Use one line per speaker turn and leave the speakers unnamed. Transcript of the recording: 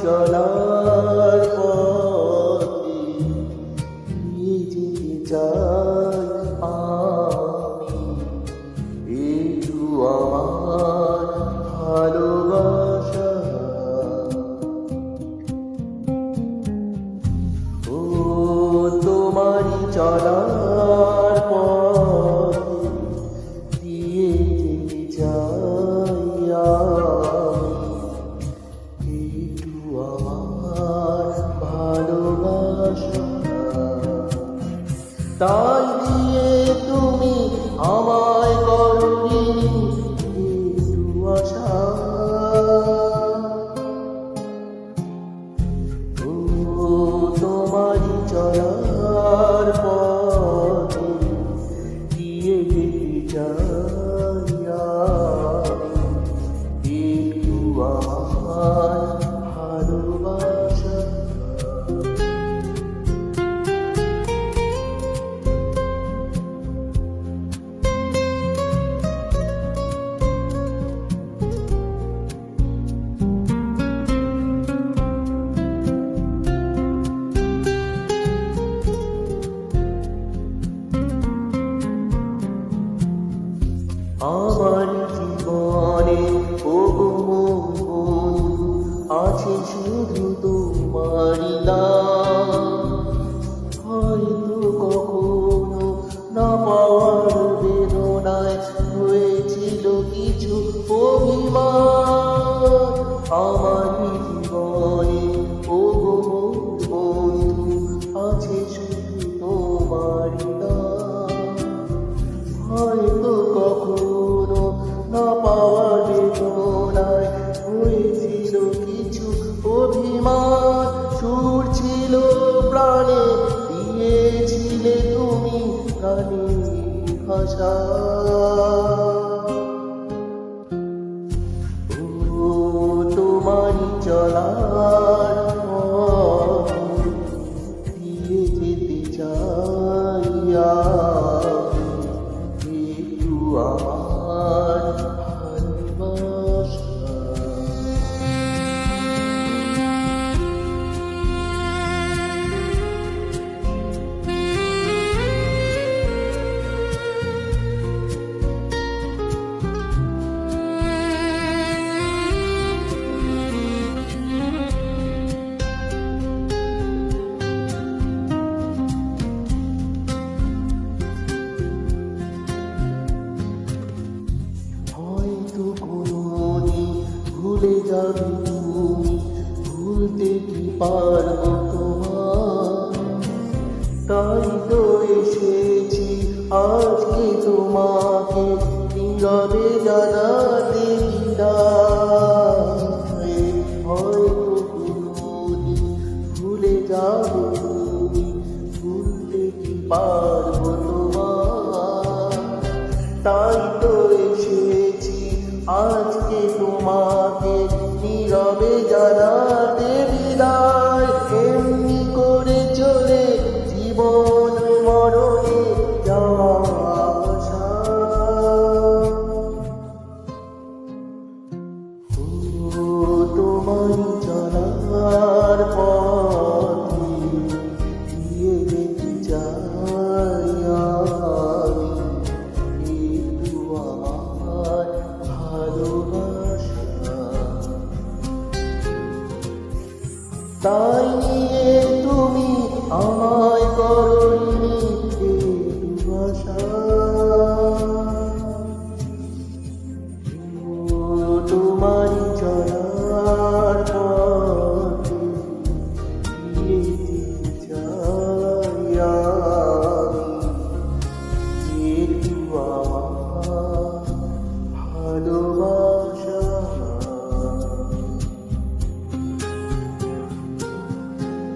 চলার পথে নিয়ে যেতে চাই আমি, একটু আমার ভালোবাসা। ও তোমারই চলার পথে দিয়ে যেতে চাই আমি, একটু আমার ভালোবাসা। তাই দিয়ে তুমি আমায় করনি একটু আশা। ও তোমারই চলার পথে দিয়ে যেতে চাই আমি, একটু আমার ভালোবাসা। আমার জীবনে ওগো বন্ধু আছে শুধু তোমারই নাম। হয়তো কখনো না পাওয়ার বেদনায় হয়েছিল কিছু অভিমান। আমার জীবনে ওগো বন্ধু আছে শুধু তোমারই নাম। হয়তো কখনো না পাওয়ার বেদনায় হয়েছিল কিছু অভিমান। সুর ছিল প্রাণে, দিয়েছিলে তুমি প্রাণের ভাষা। ও তোমারই চলার পথে দিয়ে যেতে চাই আমি, একটু আমার ভালোবাসা। হয়তো কোনোদিন ভুলে যাবে তুমি, ভুলতে কি পারবো তোমার। তাই তো এসেছি আজকে তোমাকে নীরবে জানাতে বিদায়। হয়তো কোনোদিন ভুলে যাবে তুমি, ভুলতে কি পারবো তোমার। তাই তো এসেছি আজকে তোমাকে নীরবে জানাতে বিদায়। এমনি করে চলে জীবন মরণে যাওয়া আশা। ও তোমারই চলার পথে দিয়ে যেতে চাই আমি, একটু আমার ভালোবাসা। তাই নিয়ে তুমি আমার